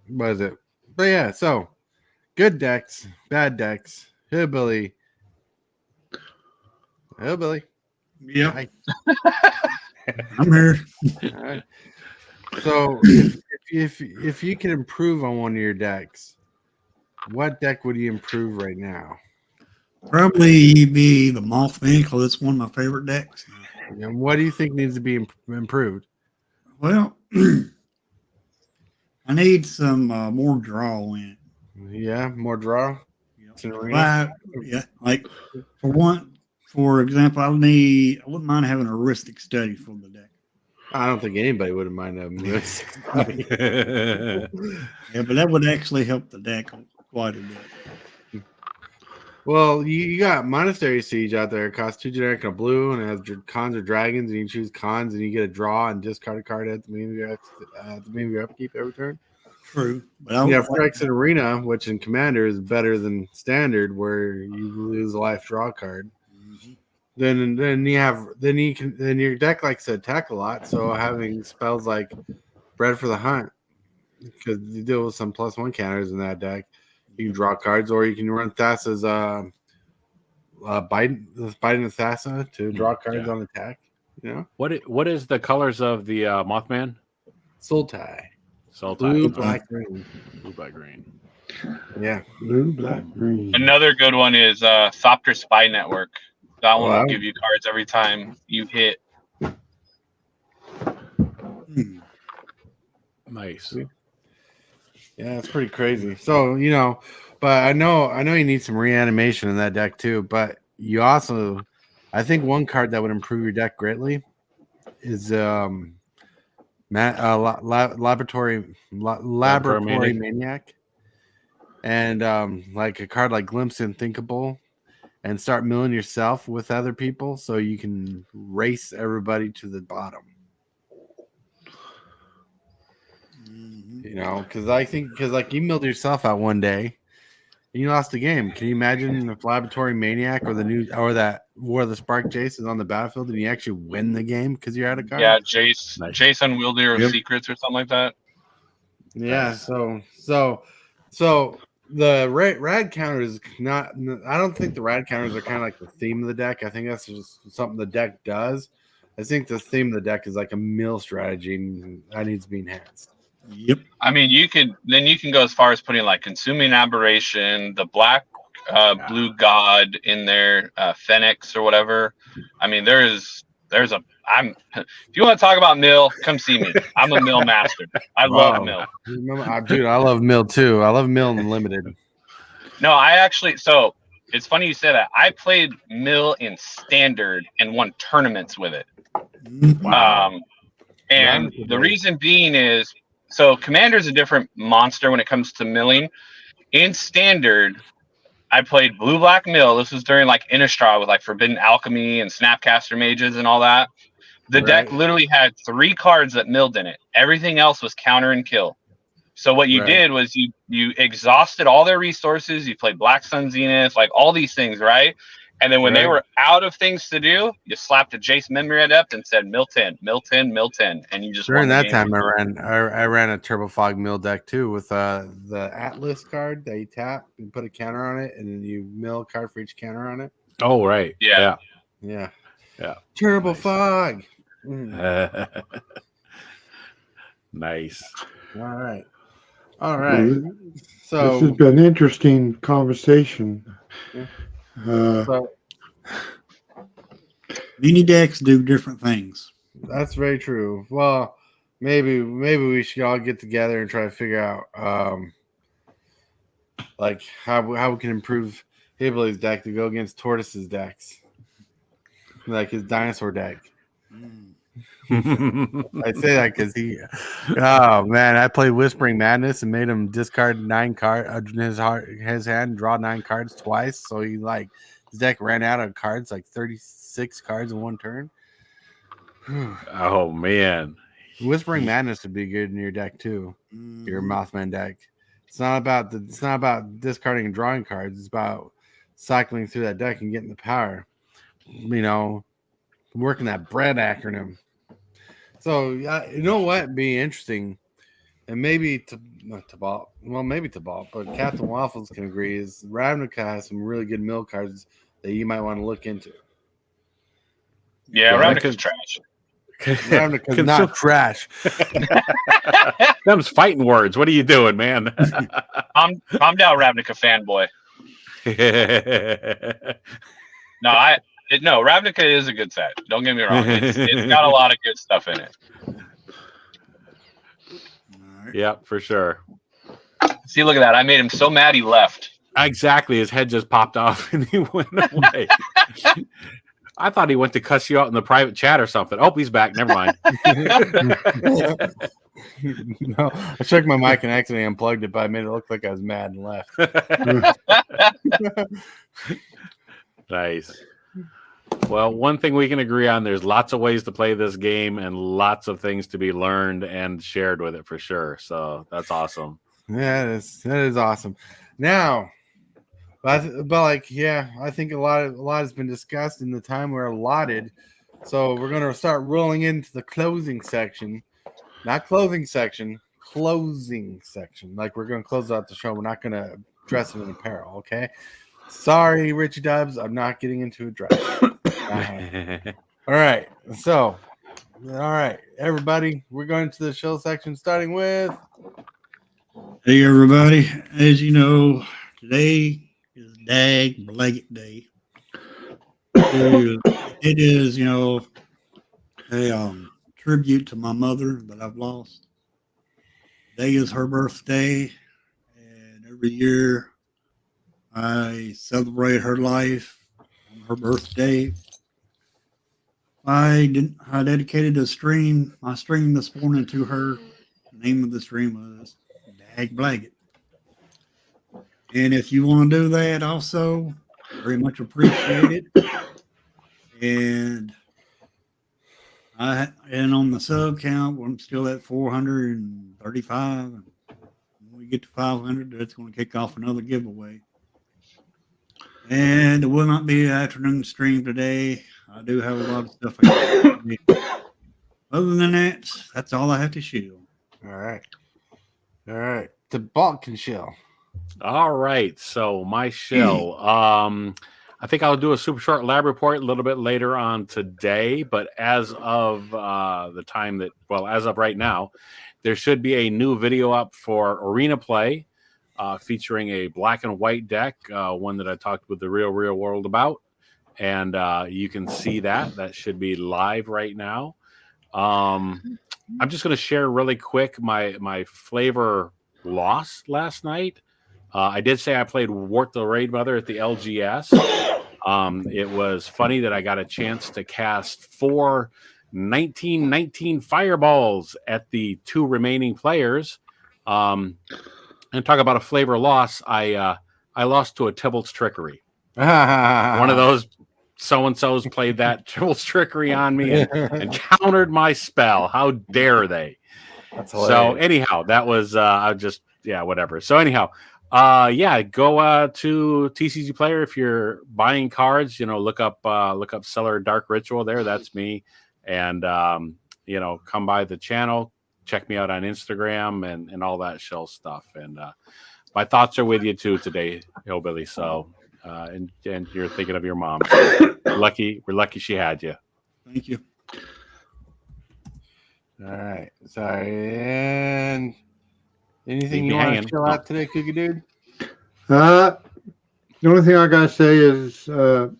what is it? But yeah, so good decks, bad decks, hillbilly. Yeah, Hi. I'm here. All right. So if you could improve on one of your decks, what deck would you improve right now? Probably be the Mothman, because it's one of my favorite decks. And what do you think needs to be improved? Well, I need some more draw in it. Yeah, more draw. Like for example, I wouldn't mind having a heuristic study for the deck. I don't think anybody would mind having this. Yeah, but that would actually help the deck quite a bit. Well, you got Monastery Siege out there. It costs 2 generic and a blue, and it has cons or dragons, and you choose cons, and you get a draw and discard a card at the beginning of your upkeep every turn. True. But you have Phyrex and Arena, which in Commander is better than Standard, where you lose a life draw card. Then your deck likes to attack a lot, so having spells like Bread for the Hunt, because you deal with some +1 counters in that deck. You can draw cards, or you can run Thassa's Biden of Thassa to draw cards on attack. What is the colors of the Mothman? Sultai. Blue, black, green. Blue, black, green. Yeah. Blue, black, green. Another good one is Thopter Spy Network. That one will give you cards every time you hit. Nice. Yeah, it's pretty crazy. So, but I know you need some reanimation in that deck too. But you also, I think one card that would improve your deck greatly is Labatory Maniac. And like a card like Glimpse Unthinkable, and start milling yourself with other people so you can race everybody to the bottom. Because like you milled yourself out one day and you lost a game. Can you imagine if Labatory Maniac or that War of the Spark Jace is on the battlefield and you actually win the game because you're out of cards? Yeah, Jace Unwielder of Secrets or something like that. Yeah, so the rad counters is not. I don't think the rad counters are kind of like the theme of the deck. I think that's just something the deck does. I think the theme of the deck is like a mill strategy, and that needs to be enhanced. Yep. I mean, you can go as far as putting like Consuming Aberration, the black blue god in there, Phoenix or whatever. I mean, if you want to talk about mill, come see me. I'm a mill master. I love mill. Dude, I love mill too. I love mill unlimited. No, I actually. So it's funny you say that. I played Mill in Standard and won tournaments with it. Wow. And the reason being is, so Commander's a different monster when it comes to milling. In Standard, I played Blue Black Mill. This was during like Innistrad with like Forbidden Alchemy and Snapcaster Mages and all that. The deck literally had 3 cards that milled in it. Everything else was counter and kill. So what you did was you exhausted all their resources. You played Black Sun Zenith, like all these things, right? And then when they were out of things to do, you slapped a Jace Memory Adept and said mill 10, mill 10, mill 10, and you just during that time I ran a Turbo Fog mill deck too with the Atlas card that you tap and put a counter on it, and then you mill a card for each counter on it. Oh right, yeah. Turbo Fog. Nice. All right. So this has been an interesting conversation. Mini decks do different things. That's very true. Well, maybe we should all get together and try to figure out like how we can improve Hibbley's deck to go against Tortoise's decks, like his dinosaur deck. I say that because I played Whispering Madness and made him discard 9 cards in his hand, draw 9 cards twice. So he his deck ran out of cards, like 36 cards in one turn. Oh man, Whispering Madness would be good in your deck too. Your Mothman deck. It's not about discarding and drawing cards. It's about cycling through that deck and getting the power. Working that bread acronym. So you know what? Be interesting, and maybe maybe Tabal, but Captain Waffles can agree is Ravnica has some really good mill cards that you might want to look into. Yeah, Ravnica's trash. Ravnica's not trash. Them's fighting words. What are you doing, man? I'm down Ravnica fanboy. No, Ravnica is a good set. Don't get me wrong. It's got a lot of good stuff in it. Yeah, for sure. See, look at that. I made him so mad he left. Exactly. His head just popped off and he went away. I thought he went to cuss you out in the private chat or something. Oh, he's back. Never mind. No, I checked my mic and accidentally unplugged it, but I made it look like I was mad and left. Nice. Well, one thing we can agree on, there's lots of ways to play this game and lots of things to be learned and shared with it for sure. So that's awesome. Yeah, that is awesome. Now, I think a lot has been discussed in the time we're allotted. So we're going to start rolling into the closing section. Not clothing section, closing section. Like we're going to close out the show. We're not going to dress it in apparel, okay? Sorry, Richie Dubs. I'm not getting into a dress. All right. So, everybody. We're going to the show section starting with. Hey, everybody. As you know, today is Dag Blanket Day. It is, a tribute to my mother that I've lost. Today is her birthday, and every year I celebrate her life on her birthday. I dedicated my stream this morning to her. The name of the stream was Dag Blaggett. And if you want to do that also, very much appreciate it. And on the sub count, I'm still at 435. And when we get to 500, that's going to kick off another giveaway. And it will not be an afternoon stream today. I do have a lot of stuff I got to do. Other than that, that's all I have to show. All right. The bulk can show. All right. So my show. I think I'll do a super short lab report a little bit later on today. But as of as of right now, there should be a new video up for Arena Play. Featuring a black and white deck, one that I talked with the real world about. And you can see that should be live right now. I'm just going to share really quick my flavor loss last night. I did say I played Wart the Raid Mother at the LGS. It was funny that I got a chance to cast 4 1919 fireballs at the 2 remaining players. And talk about a flavor loss. I lost to a Tybalt's Trickery. One of those so-and-sos played that Tybalt's Trickery on me and countered my spell. How dare they? So anyhow, that was whatever. So anyhow, go to TCG Player if you're buying cards. Look up Seller Dark Ritual there. That's me. And come by the channel. Check me out on Instagram and all that shell stuff. And my thoughts are with you too today, Hillbilly. So and you're thinking of your mom. So we're lucky she had you. Thank you. All right. Sorry. And anything you want to chill out today, Cookie Dude? The only thing I gotta say is that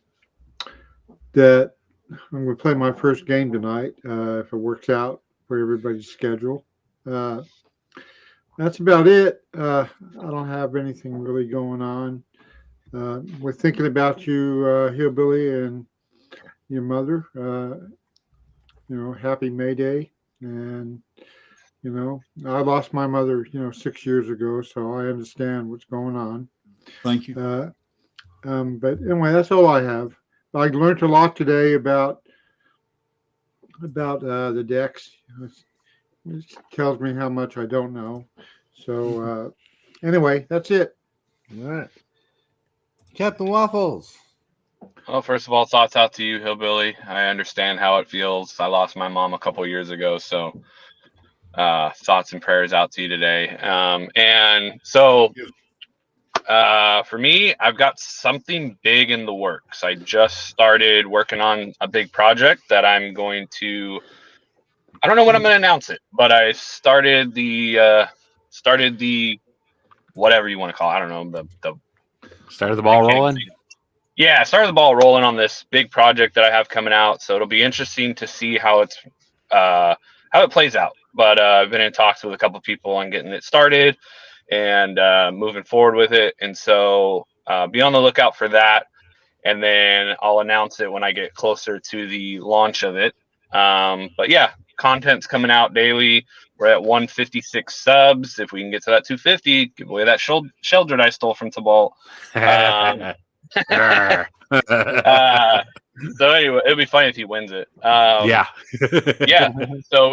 I'm gonna play my first game tonight. If it works out for everybody's schedule. That's about it. I don't have anything really going on. We're thinking about you, Hillbilly, and your mother. Happy May Day. And, I lost my mother, 6 years ago, so I understand what's going on. Thank you. But anyway, that's all I have. I learned a lot today about the decks. It tells me how much I don't know. So anyway, that's it. All right. Captain Waffles. Well, first of all, thoughts out to you, Hillbilly. I understand how it feels. I lost my mom a couple years ago, so thoughts and prayers out to you today. And so for me, I've got something big in the works. I just started working on a big project that I'm going to, I don't know when I'm going to announce it, but I started the whatever you want to call it. I don't know, the started the ball rolling. Yeah, I started the ball rolling on this big project that I have coming out. So it'll be interesting to see how it plays out. But I've been in talks with a couple of people on getting it started and moving forward with it. And so be on the lookout for that. And then I'll announce it when I get closer to the launch of it. But yeah, content's coming out daily. We're at 156 subs. If we can get to that 250, give away that Sheldred I stole from Tybalt. So anyway, it'd be funny if he wins it. Yeah. So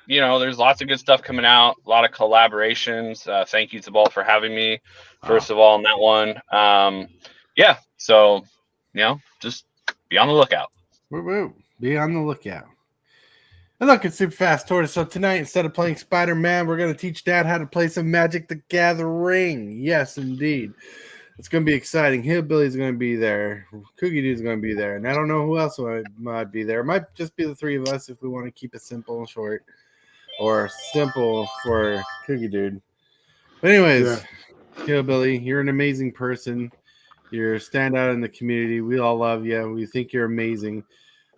there's lots of good stuff coming out, a lot of collaborations. Thank you to Ball for having me, first of all, on that one. So just be on the lookout. Be on the lookout. And look, it's Super Fast Tortoise. So tonight, instead of playing Spider-Man, we're going to teach Dad how to play some Magic the Gathering. Yes, indeed. It's going to be exciting. Hillbilly's going to be there. Cookie Dude's going to be there. And I don't know who else might be there. It might just be the three of us if we want to keep it simple and short. Or simple for Cookie Dude. But anyways, Hillbilly, you're an amazing person. You're a standout in the community. We all love you. We think you're amazing.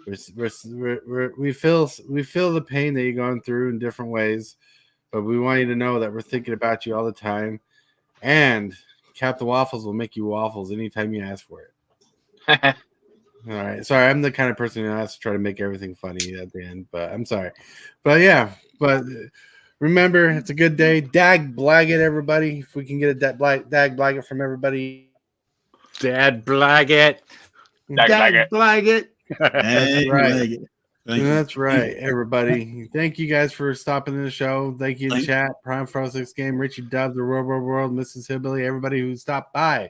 We feel the pain that you're going through in different ways. But we want you to know that we're thinking about you all the time. And Captain Waffles will make you waffles anytime you ask for it. All right. Sorry, I'm the kind of person who has to try to make everything funny at the end, but I'm sorry. But yeah, remember, it's a good day. Dag Blaggett, everybody. If we can get a Dag Blaggett from everybody. Dad Blaggett. Dag Blaggett. That's right. That's right, everybody. Thank you guys for stopping in the show. Thank you to chat, Prime 46 Game, Richie Dubs, the World, Mrs. Hillbilly, everybody who stopped by.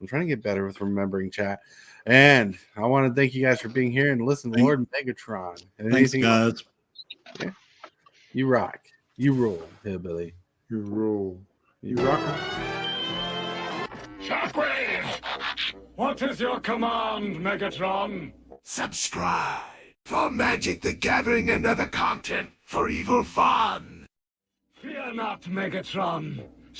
I'm trying to get better with remembering chat. And I want to thank you guys for being here and listen to Lord Megatron. And thanks, guys. Yeah. You rock. You rule, Hillbilly. You rule. You rock. Shockwave! What is your command, Megatron? Subscribe for Magic the Gathering and other content for evil fun. Fear not, Megatron.